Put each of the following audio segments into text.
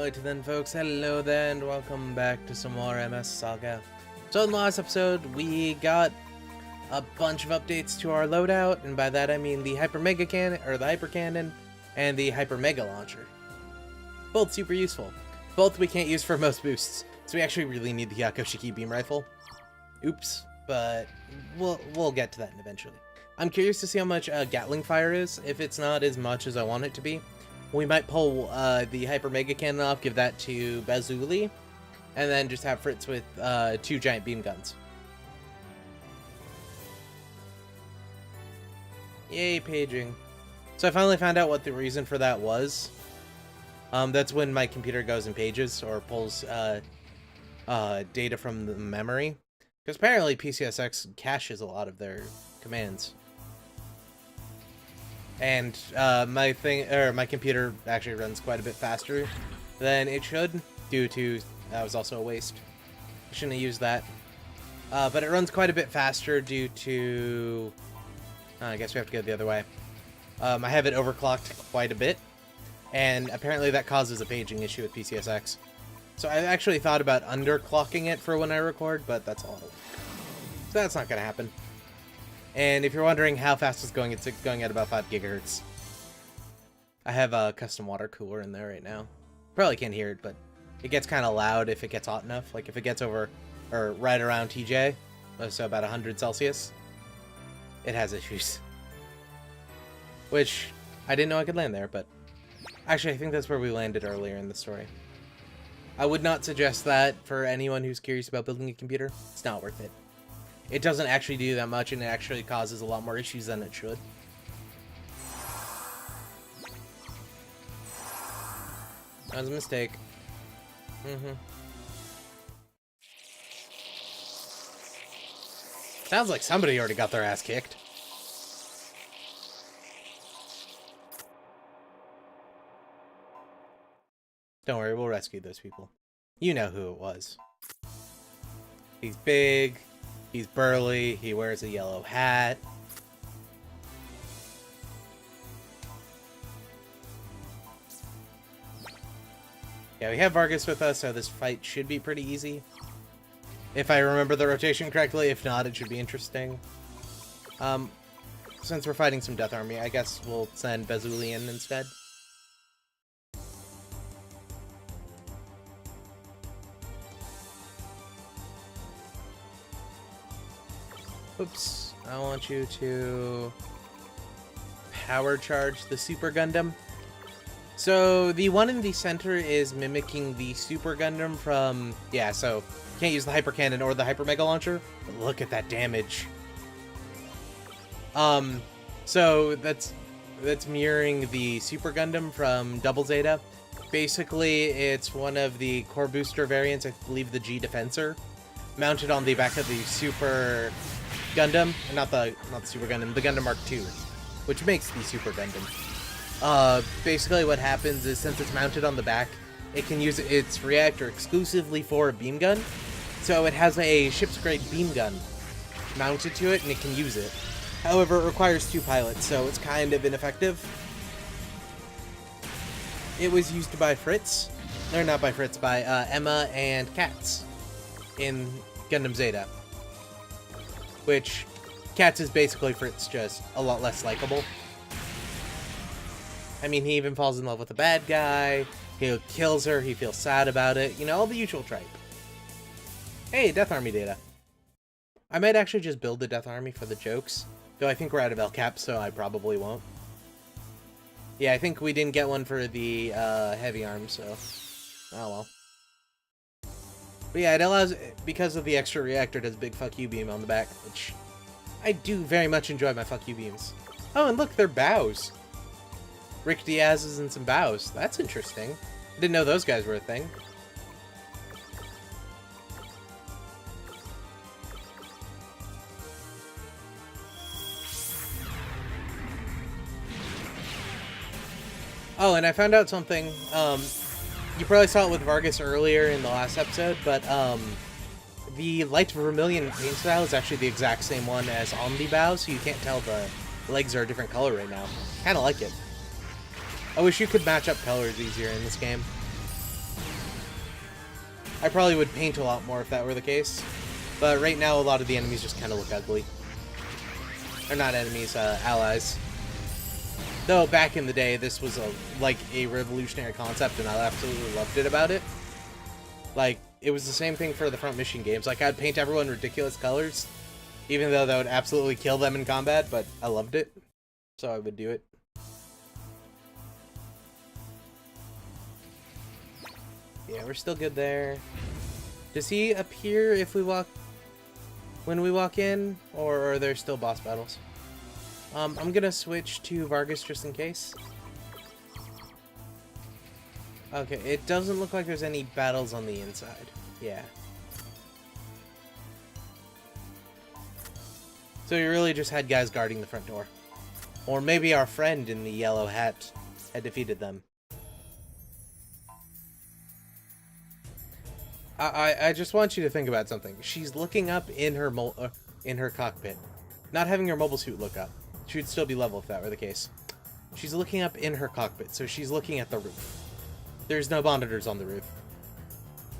Alrighty then folks, hello there and welcome back to some more MS Saga. So in the last episode, we got a bunch of updates to our loadout, and by that I mean the Hyper Mega Cannon, or the Hyper Cannon, and the Hyper Mega Launcher. Both super useful. Both we can't use for most boosts, so we actually really need the Yakoshiki Beam Rifle. Oops, but we'll get to that eventually. I'm curious to see how much Gatling Fire is. If it's not as much as I want it to be, we might pull the Hyper Mega Cannon off, give that to Bazuli, and then just have Fritz with 2 giant beam guns. Yay, paging. So I finally found out what the reason for that was. That's when my computer goes and pages, or pulls data from the memory. Because apparently PCSX caches a lot of their commands. And my computer actually runs quite a bit faster than it should, due to that was also a waste. I shouldn't have used that. But it runs quite a bit faster due to I guess we have to go the other way. I have it overclocked quite a bit, and apparently that causes a paging issue with PCSX. So I actually thought about underclocking it for when I record, but that's a lot of work. So that's not going to happen. And if you're wondering how fast it's going at about 5 gigahertz. I have a custom water cooler in there right now. Probably can't hear it, but it gets kind of loud if it gets hot enough. Like if it gets over, or right around TJ, so about 100 Celsius, it has issues. Which, I didn't know I could land there, but actually I think that's where we landed earlier in the story. I would not suggest that for anyone who's curious about building a computer. It's not worth it. It doesn't actually do that much, and it actually causes a lot more issues than it should. That was a mistake. Sounds like somebody already got their ass kicked. Don't worry, we'll rescue those people. You know who it was. He's big. He's burly, he wears a yellow hat. Yeah, we have Vargas with us, so this fight should be pretty easy. If I remember the rotation correctly, if not, it should be interesting. Since we're fighting some Death Army, I guess we'll send Bazuli in instead. Oops, I want you to power charge the Super Gundam. So the one in the center is mimicking the Super Gundam from, yeah, so can't use the Hyper Cannon or the Hyper Mega Launcher, but look at that damage. So that's mirroring the Super Gundam from Double Zeta. Basically, it's one of the core booster variants, I believe the G Defensor, mounted on the back of the Super Gundam, not the Super Gundam, the Gundam Mark II, which makes the Super Gundam. Basically what happens is, since it's mounted on the back, it can use its reactor exclusively for a beam gun, so it has a ship's grade beam gun mounted to it, and it can use it. However, it requires 2 pilots, so it's kind of ineffective. It was used by Fritz, or not by Fritz, by Emma and Katz in Gundam Zeta. Which, Katz is basically Fritz, just a lot less likable. I mean, he even falls in love with a bad guy, he kills her, he feels sad about it, you know, all the usual tripe. Hey, Death Army data. I might actually just build the Death Army for the jokes, though I think we're out of LCAP, so I probably won't. Yeah, I think we didn't get one for the heavy arms, so oh well. But yeah, it allows, because of the extra reactor, it does big fuck you beam on the back, which I do very much enjoy my fuck you beams. Oh, and look, they're bows. Rick Diaz's and some bows. That's interesting. I didn't know those guys were a thing. Oh, and I found out something. You probably saw it with Vargas earlier in the last episode, but the light vermilion paint style is actually the exact same one as on the bow, so you can't tell the legs are a different color right now. Kind of like it. I wish you could match up colors easier in this game. I probably would paint a lot more if that were the case. But right now, a lot of the enemies just kind of look ugly. Or not enemies, allies. Though, back in the day, this was like a revolutionary concept, and I absolutely loved it about it. Like, it was the same thing for the front mission games. Like, I'd paint everyone ridiculous colors, even though that would absolutely kill them in combat, but I loved it, so I would do it. Yeah, we're still good there. Does he appear if we walk... when we walk in, or are there still boss battles? I'm gonna switch to Vargas just in case. Okay, it doesn't look like there's any battles on the inside. Yeah. So we really just had guys guarding the front door. Or maybe our friend in the yellow hat had defeated them. I just want you to think about something. She's looking up in her cockpit. Not having her mobile suit look up. She would still be level if that were the case. She's looking up in her cockpit, so she's looking at the roof. There's no monitors on the roof.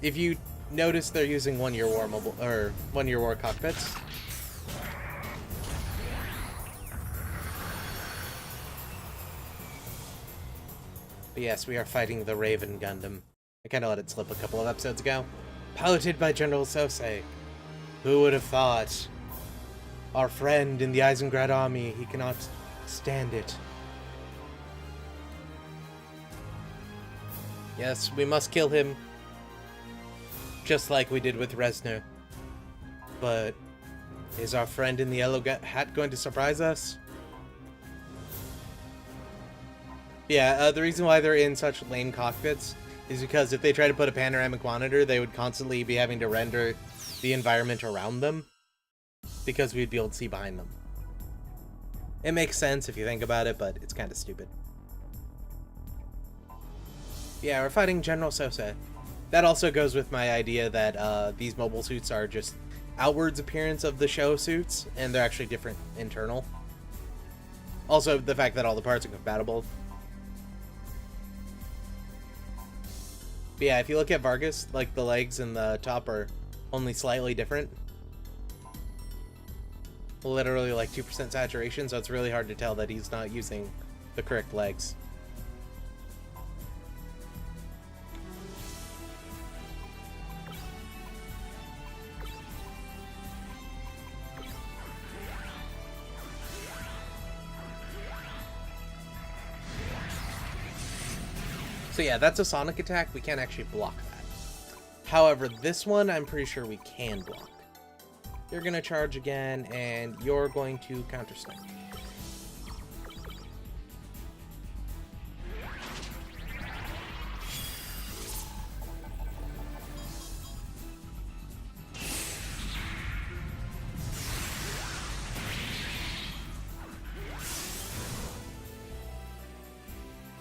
If you notice, they're using one-year war one-year war cockpits. But yes, we are fighting the Raven Gundam. I kind of let it slip a couple of episodes ago. Piloted by General Sosei. Who would have thought? Our friend in the Aizen Grad army, he cannot stand it. Yes, we must kill him. Just like we did with Resner. But is our friend in the yellow hat going to surprise us? Yeah, the reason why they're in such lame cockpits is because if they try to put a panoramic monitor, they would constantly be having to render the environment around them, because we'd be able to see behind them. It makes sense if you think about it, but it's kind of stupid. Yeah, we're fighting General Sosei. That also goes with my idea that these mobile suits are just outwards appearance of the show suits, and they're actually different internal. Also, the fact that all the parts are compatible. But yeah, if you look at Vargas, like the legs and the top are only slightly different. Literally like 2% saturation, so it's really hard to tell that he's not using the correct legs. So yeah, that's a sonic attack. We can't actually block that. However, this one, I'm pretty sure we can block. You're going to charge again, and you're going to counter-strike.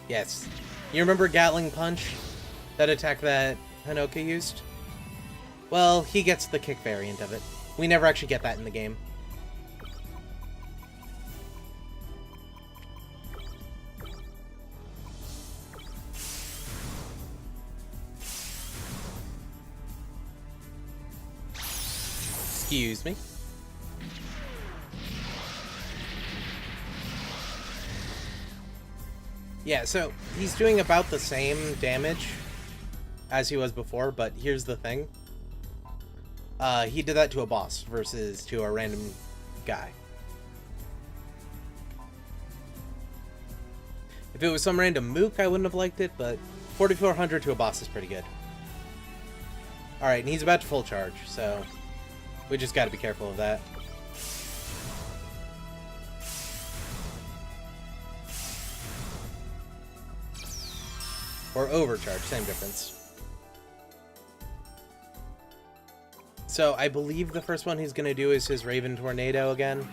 Yes. You remember Gatling Punch? That attack that Hanoka used? Well, he gets the kick variant of it. We never actually get that in the game. Excuse me. Yeah, so he's doing about the same damage as he was before, but here's the thing. He did that to a boss versus to a random guy. If it was some random mook, I wouldn't have liked it, but 4400 to a boss is pretty good. Alright, and he's about to full charge, so we just gotta be careful of that. Or overcharge, same difference. So I believe the first one he's going to do is his Raven Tornado again.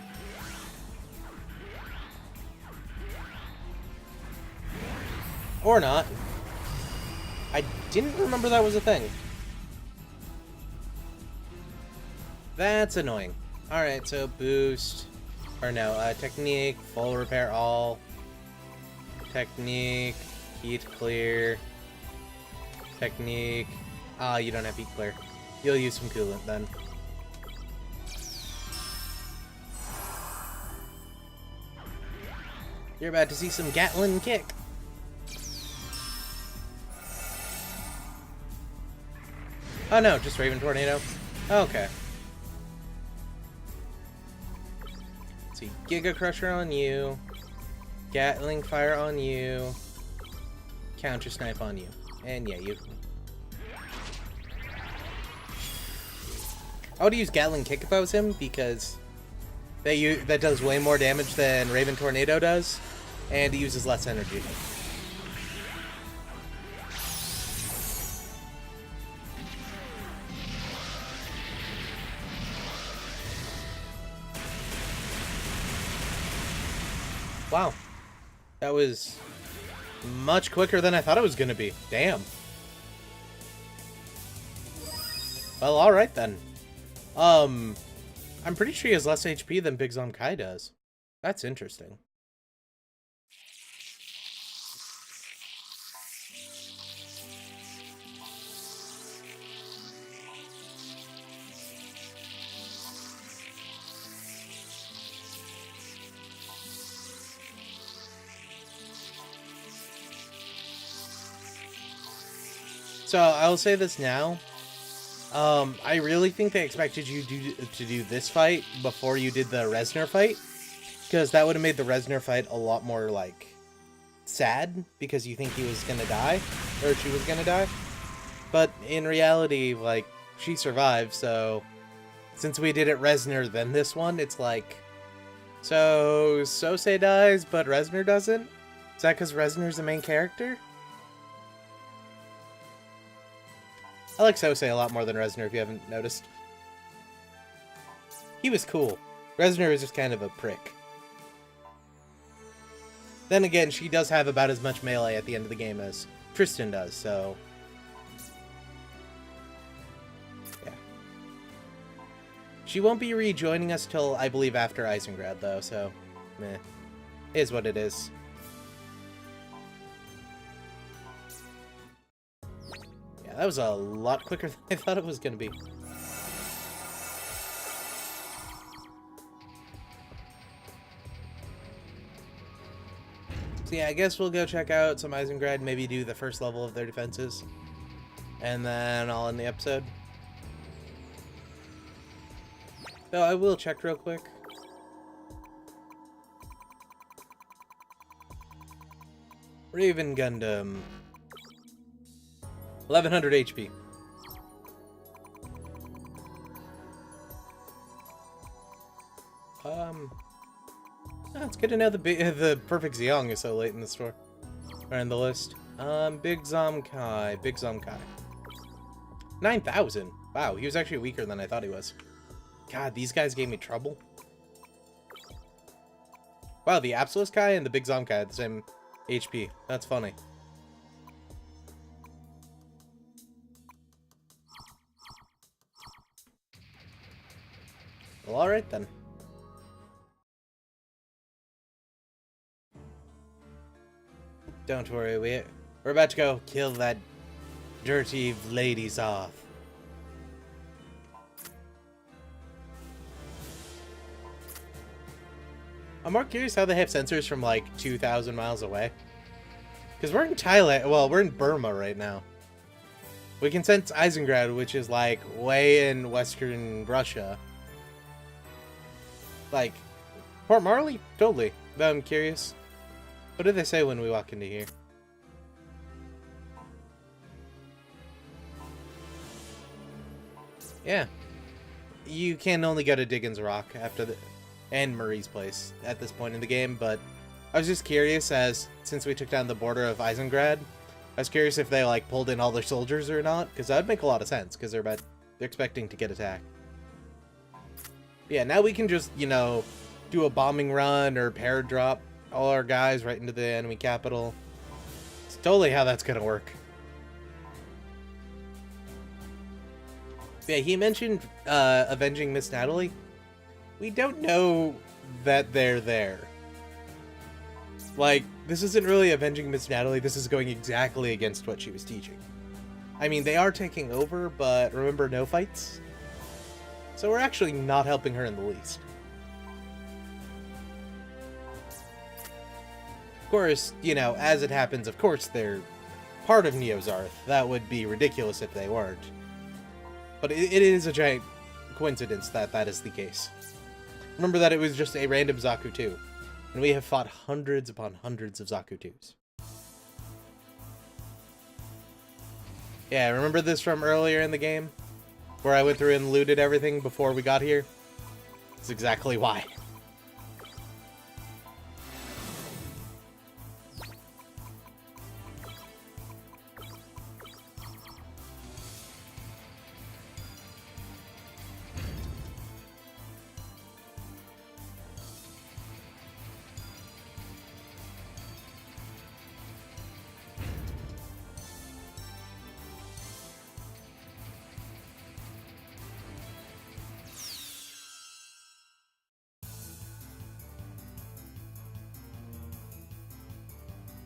Or not. I didn't remember that was a thing. That's annoying. Alright, so boost. Or no, technique, full repair all. Technique, heat clear. Technique, Ah, you don't have heat clear. You'll use some coolant then. You're about to see some Gatling kick. Oh no, just Raven Tornado. Okay. Let's see, Giga Crusher on you. Gatling Fire on you. Counter Snipe on you. And yeah, you. I would use Gatling Kick if I was him, because that does way more damage than Raven Tornado does, and he uses less energy. Wow. That was much quicker than I thought it was going to be. Damn. Well, alright then. I'm pretty sure he has less HP than Big Zom Kai does. That's interesting. So, I'll say this now. I really think they expected you to do this fight before you did the Reznor fight, because that would have made the Reznor fight a lot more, like, sad, because you think he was gonna die, or she was gonna die. But in reality, like, she survived, so since we did it Reznor then this one, it's like, so Sosei dies, but Reznor doesn't? Is that because Reznor's the main character? I like Sosei a lot more than Reznor, if you haven't noticed. He was cool. Reznor was just kind of a prick. Then again, she does have about as much melee at the end of the game as Tristan does, so... yeah. She won't be rejoining us till, I believe, after Aizen Grad, though, so... meh. Is what it is. That was a lot quicker than I thought it was going to be. So yeah, I guess we'll go check out some Aizen Grad, maybe do the first level of their defenses. And then I'll end the episode. So I will check real quick. Raven Gundam. 1100 HP. It's good to know the perfect Zeong is so late in the store. Or in the list. Big Zom Kai. 9,000. Wow, he was actually weaker than I thought he was. God, these guys gave me trouble. Wow, the Absolus Kai and the Big Zom Kai had the same HP. That's funny. Well, alright then. Don't worry, we're about to go kill that dirty ladies off. I'm more curious how they have sensors from like 2,000 miles away. Because we're in Thailand, well, we're in Burma right now. We can sense Aizen Grad, which is like way in western Russia. Like, Port Marley? Totally. But I'm curious. What do they say when we walk into here? Yeah. You can only go to Diggins Rock after and Murray's place at this point in the game, but I was just curious since we took down the border of Aizen Grad, I was curious if they like pulled in all their soldiers or not, because that would make a lot of sense, because they're expecting to get attacked. Yeah, now we can just, you know, do a bombing run or paradrop all our guys right into the enemy capital. It's totally how that's gonna work. Yeah, he mentioned avenging Miss Natalie. We don't know that they're there. Like, this isn't really avenging Miss Natalie, this is going exactly against what she was teaching. I mean, they are taking over, but remember, no fights? So we're actually not helping her in the least. Of course, you know, as it happens, of course they're part of Neo-Zarth. That would be ridiculous if they weren't. But it is a giant coincidence that that is the case. Remember that it was just a random Zaku 2. And we have fought hundreds upon hundreds of Zaku 2s. Yeah, remember this from earlier in the game? Where I went through and looted everything before we got here? That's exactly why.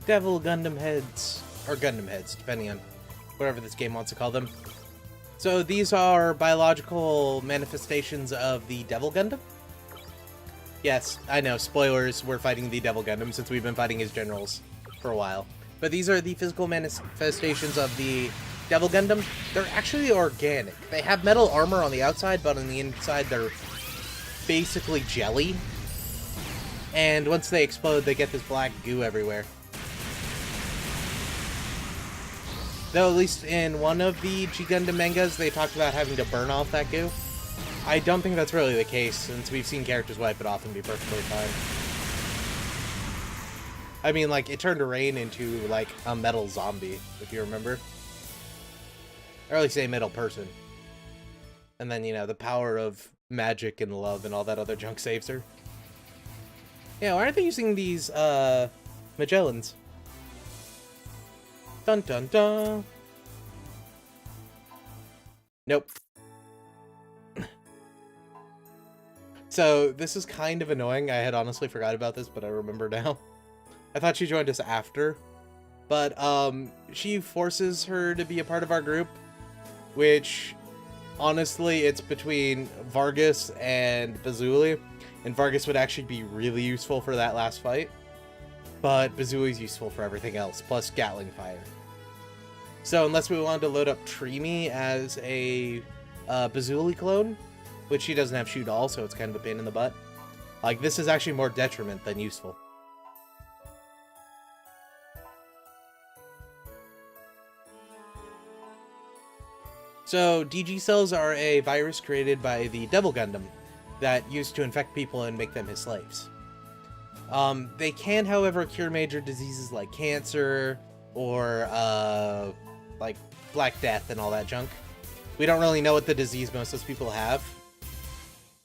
Devil Gundam heads, or Gundam heads, depending on whatever this game wants to call them. So these are biological manifestations of the Devil Gundam? Yes, I know, spoilers, we're fighting the Devil Gundam since we've been fighting his generals for a while. But these are the physical manifestations of the Devil Gundam. They're actually organic. They have metal armor on the outside, but on the inside they're basically jelly. And once they explode, they get this black goo everywhere. Though, at least in one of the G Gundam mangas, they talked about having to burn off that goo. I don't think that's really the case, since we've seen characters wipe it off and be perfectly fine. I mean, like, it turned Rain into, like, a metal zombie, if you remember. Or at least a metal person. And then, you know, the power of magic and love and all that other junk saves her. Yeah, why aren't they using these, Magellans? Dun dun dun. Nope. So, this is kind of annoying. I had honestly forgot about this, but I remember now. I thought she joined us after. But, she forces her to be a part of our group. Which, honestly, it's between Vargas and Bazuli. And Vargas would actually be really useful for that last fight. But Bazuli's useful for everything else, plus Gatling Fire. So unless we wanted to load up Trimi as a Bazuli clone, which she doesn't have shoot all, so it's kind of a pain in the butt. Like, this is actually more detriment than useful. So, DG cells are a virus created by the Devil Gundam that used to infect people and make them his slaves. They can, however, cure major diseases like cancer or, like Black Death and all that junk. We don't really know what the disease most of those people have.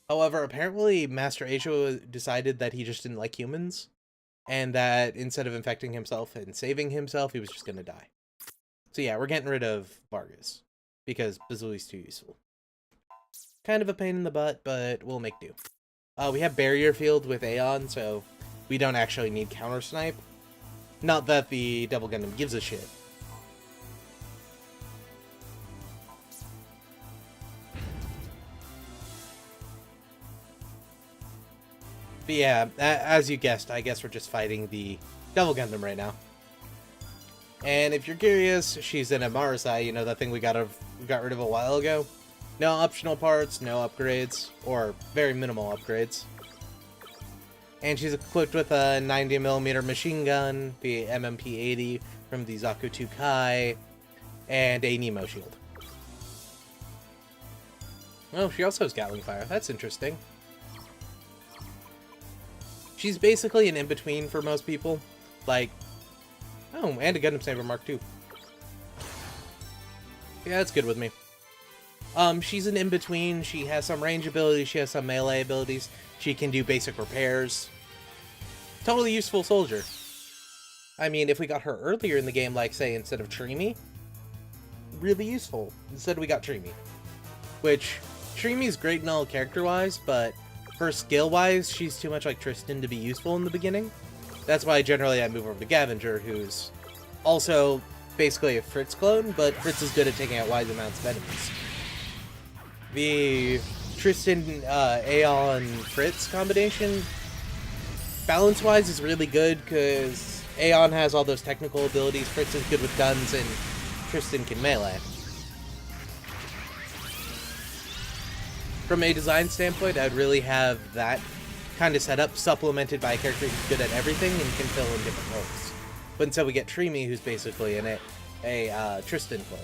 However, apparently Master Aisho decided that he just didn't like humans, and that instead of infecting himself and saving himself, he was just gonna die. So yeah, we're getting rid of Vargas, because Bazuli's too useful. Kind of a pain in the butt, but we'll make do. We have Barrier Field with Aeon, so we don't actually need Counter Snipe. Not that the Devil Gundam gives a shit. But yeah, as you guessed, I guess we're just fighting the Devil Gundam right now. And if you're curious, she's an Amarasai, you know, that thing we got rid of a while ago. No optional parts, no upgrades, or very minimal upgrades. And she's equipped with a 90mm machine gun, the MMP-80 from the Zaku 2 Kai, and a Nemo shield. Oh, she also has Gatling Fire. That's interesting. She's basically an in-between for most people. Like, oh, and a Gundam Saber Mark II. Yeah, that's good with me. She's an in-between. She has some range abilities, she has some melee abilities. She can do basic repairs. Totally useful soldier. I mean, if we got her earlier in the game, like, say, instead of Trimi, really useful. Instead we got Trimi. Which, Trimi's great and all character-wise, but for skill-wise, she's too much like Tristan to be useful in the beginning. That's why generally I move over to Gavinger, who's also basically a Fritz clone, but Fritz is good at taking out wide amounts of enemies. The Tristan, Aeon, Fritz combination, balance-wise, is really good, because Aeon has all those technical abilities, Fritz is good with guns, and Tristan can melee. From a design standpoint, I'd really have that kind of setup supplemented by a character who's good at everything and can fill in different roles. But instead we get Trimi, who's basically in a Tristan clone.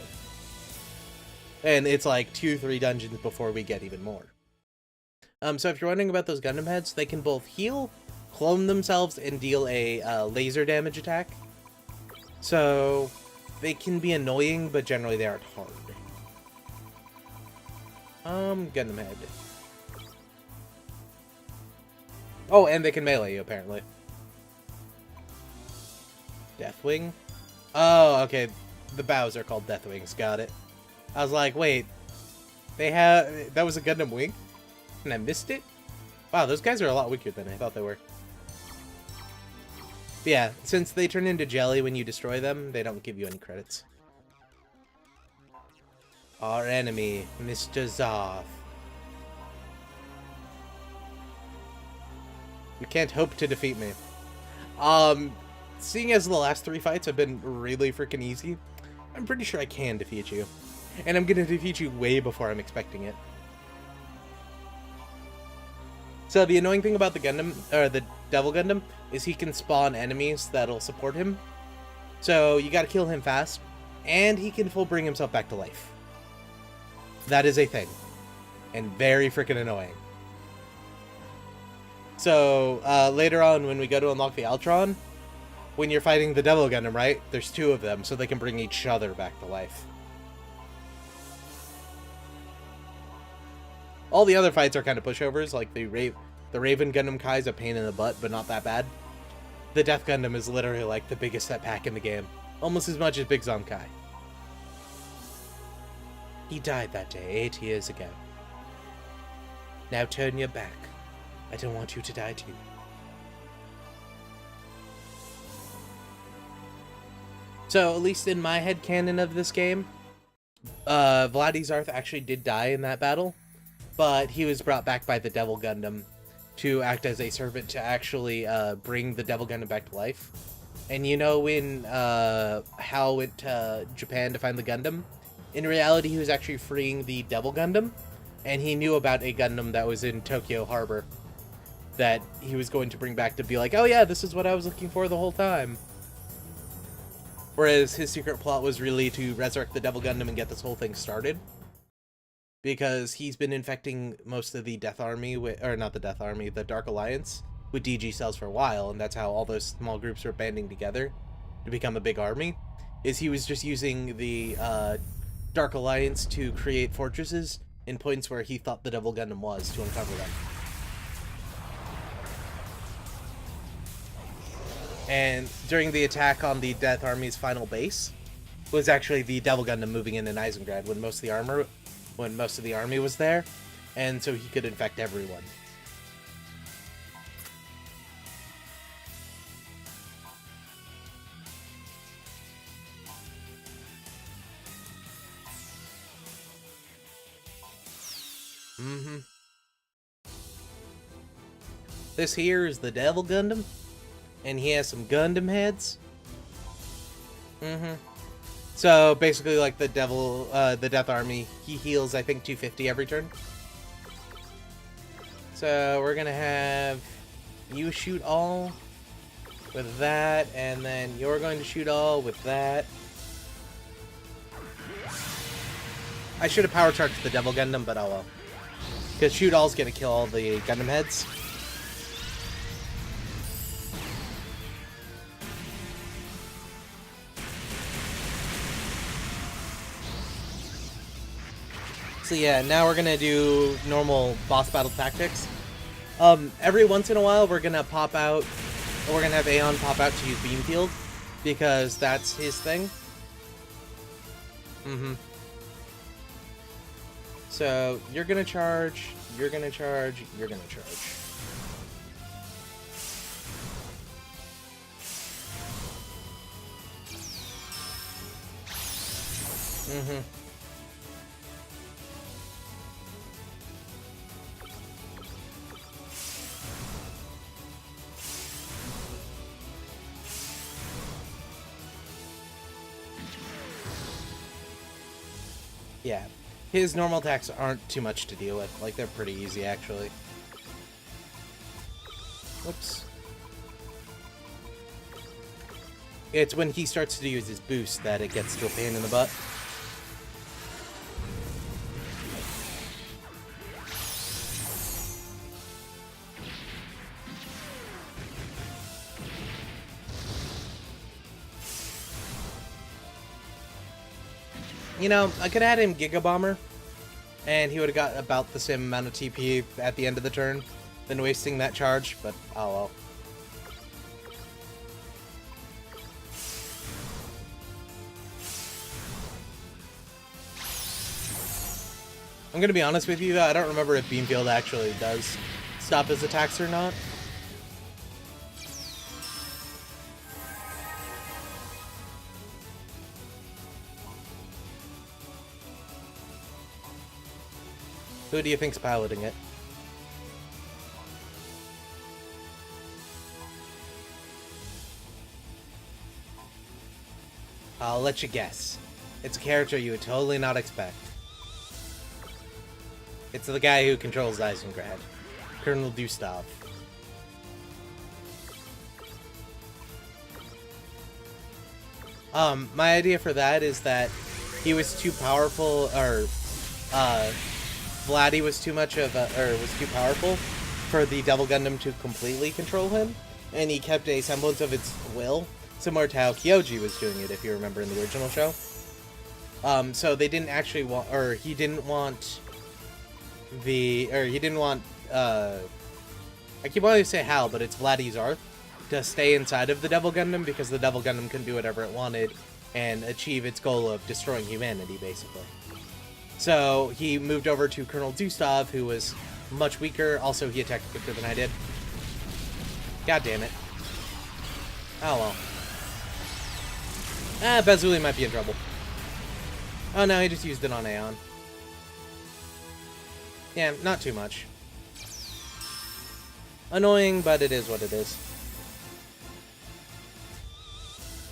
And it's like 2-3 dungeons before we get even more. So if you're wondering about those Gundam heads, they can both heal, clone themselves, and deal a laser damage attack. So they can be annoying, but generally they aren't hard. Gundam head. Oh, and they can melee you, apparently. Deathwing? Oh, okay. The bows are called Deathwings. Got it. I was like, wait. That was a Gundam wing? And I missed it? Wow, those guys are a lot weaker than I thought they were. But yeah, since they turn into jelly when you destroy them, they don't give you any credits. Our enemy, Mr. Zoth. You can't hope to defeat me. Seeing as the last 3 fights have been really freaking easy, I'm pretty sure I can defeat you. And I'm gonna defeat you way before I'm expecting it. So the annoying thing about the Gundam, or the Devil Gundam, is he can spawn enemies that'll support him. So you gotta kill him fast, and he can full bring himself back to life. That is a thing. And very freaking annoying. So, later on when we go to unlock the Altron, when you're fighting the Devil Gundam, right? There's 2 of them, so they can bring each other back to life. All the other fights are kind of pushovers, like the Raven Gundam Kai is a pain in the butt, but not that bad. The Death Gundam is literally like the biggest setback in the game. Almost as much as Big Zom Kai. He died that day 8 years ago. Now turn your back. I don't want you to die too. So, at least in my headcanon of this game, Vladdy Zarth actually did die in that battle, but he was brought back by the Devil Gundam to act as a servant to actually bring the Devil Gundam back to life. And you know when Hal went to Japan to find the Gundam? In reality, he was actually freeing the Devil Gundam, and he knew about a Gundam that was in Tokyo Harbor that he was going to bring back to be like, oh yeah, this is what I was looking for the whole time. Whereas his secret plot was really to resurrect the Devil Gundam and get this whole thing started. Because he's been infecting most of the Death Army, or not the Death Army, the Dark Alliance, with DG cells for a while, and that's how all those small groups were banding together to become a big army, is he was just using the Dark Alliance to create fortresses in points where he thought the Devil Gundam was to uncover them. And during the attack on the Death Army's final base was actually the Devil Gundam moving in Aizen Grad when most of the army was there, and so he could infect everyone. This here is the Devil Gundam, and he has some Gundam heads. So basically, like the Death Army, he heals I think 250 every turn. So we're gonna have you shoot all with that, and then you're going to shoot all with that. I should have power charged the Devil Gundam, but oh well. Because shoot all's gonna kill all the Gundam heads. So yeah, now we're gonna do normal boss battle tactics. Every once in a while we're gonna pop out, or we're gonna have Aeon pop out to use Beam Field, because that's his thing. So you're gonna charge, you're gonna charge, you're gonna charge. Mm-hmm. Yeah. His normal attacks aren't too much to deal with. Like, they're pretty easy, actually. Whoops. It's when he starts to use his boost that it gets to a pain in the butt. You know, I could have had him Giga Bomber, and he would have got about the same amount of TP at the end of the turn than wasting that charge, but oh well. I'm gonna be honest with you, I don't remember if Beamfield actually does stop his attacks or not. Who do you think's piloting it? I'll let you guess. It's a character you would totally not expect. It's the guy who controls Aizen Grad, Colonel Gustav. My idea for that is that he was too powerful, or Vladdy was too much of a, or was too powerful for the Devil Gundam to completely control him, and he kept a semblance of its will, similar to how Kyoji was doing it, if you remember in the original show. So they didn't actually want, or he didn't want I keep wanting to say Hal, but it's Vladdy Zarth, to stay inside of the Devil Gundam, because the Devil Gundam couldn't do whatever it wanted and achieve its goal of destroying humanity, basically. So he moved over to Colonel Gustav, who was much weaker. Also, he attacked quicker than I did. God damn it. Oh well. Bazooly might be in trouble. Oh no, he just used it on Aeon. Yeah, not too much. Annoying, but it is what it is.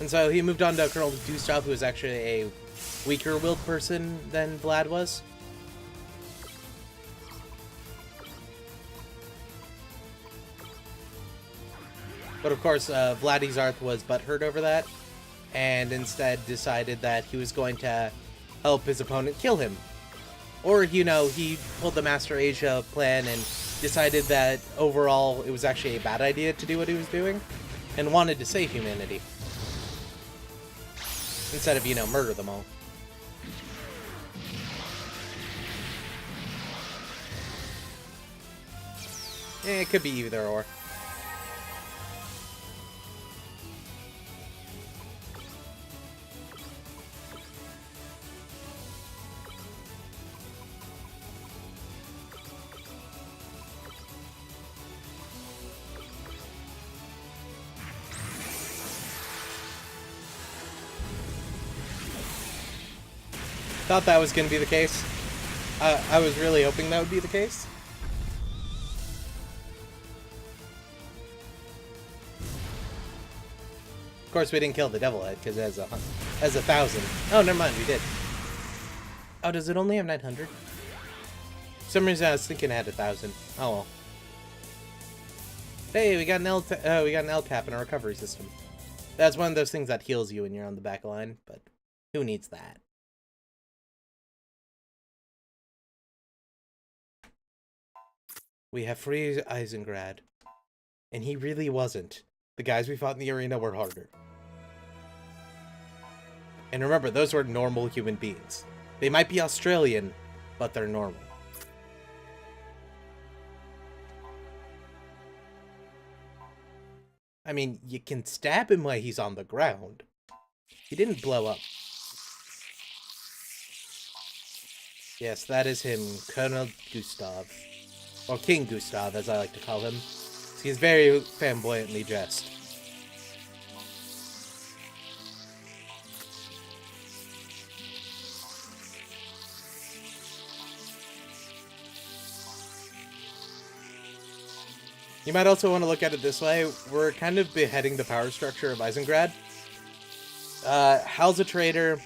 And so he moved on to Colonel Gustav, who was actually a weaker-willed person than Vlad was. But of course, Vladdy Zarth was butthurt over that, and instead decided that he was going to help his opponent kill him. Or, you know, he pulled the Master Asia plan and decided that overall it was actually a bad idea to do what he was doing, and wanted to save humanity. Instead of, you know, murder them all. It could be either or. Thought that was going to be the case. I was really hoping that would be the case. Of course, we didn't kill the Devil Head, because it has 1,000. Oh, never mind, we did. Oh, does it only have 900? For some reason, I was thinking it had 1,000. Oh well. Hey, we got an L cap in our recovery system. That's one of those things that heals you when you're on the back line, but who needs that? We have free Aizen Grad. And he really wasn't. The guys we fought in the arena were harder. And remember, those were normal human beings. They might be Australian, but they're normal. I mean, you can stab him while he's on the ground. He didn't blow up. Yes, that is him, Colonel Gustav. Or King Gustav, as I like to call him. He's very flamboyantly dressed. You might also want to look at it this way. We're kind of beheading the power structure of Aizen Grad. Hal's a traitor.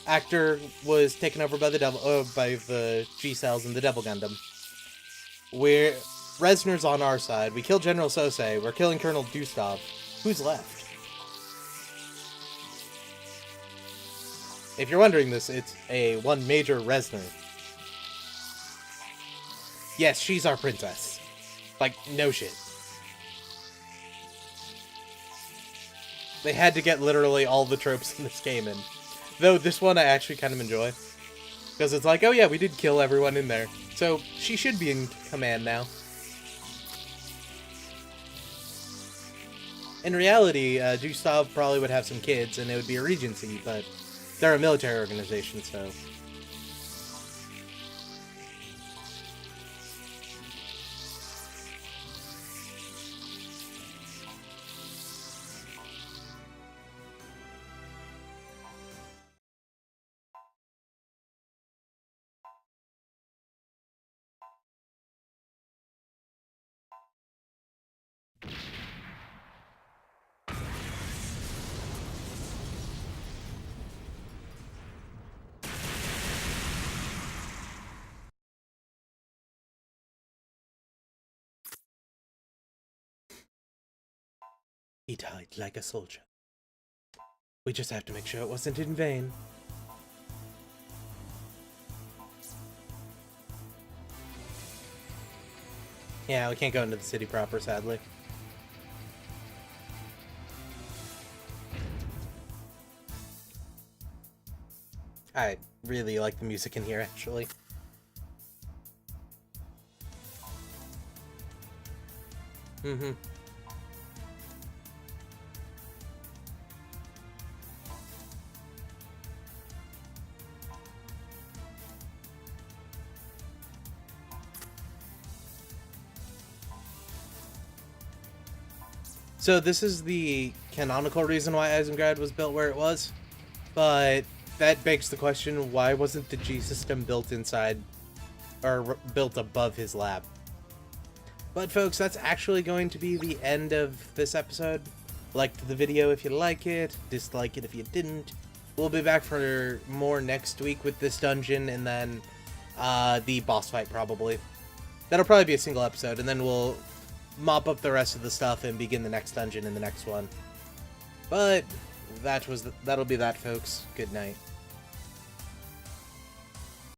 Actor was taken over by the G-Cells and the Devil Gundam. Reznor's on our side. We killed General Sosei. We're killing Colonel Dustov. Who's left? If you're wondering this, it's one Major Reznor. Yes, she's our princess. Like, no shit. They had to get literally all the tropes in this game in. Though this one I actually kind of enjoy. Because it's like, oh yeah, we did kill everyone in there. So she should be in command now. In reality, Dustov probably would have some kids and it would be a regency, but they're a military organization, so... He died like a soldier. We just have to make sure it wasn't in vain. Yeah, we can't go into the city proper, sadly. I really like the music in here, actually. Mm-hmm. So this is the canonical reason why Aizen Grad was built where it was, but that begs the question, why wasn't the G system built inside, or built above his lab? But folks, that's actually going to be the end of this episode. Like the video if you like it, dislike it if you didn't. We'll be back for more next week with this dungeon, and then the boss fight probably. That'll probably be a single episode, and then we'll mop up the rest of the stuff and begin the next dungeon in the next one. But that'll be that, folks. Good night.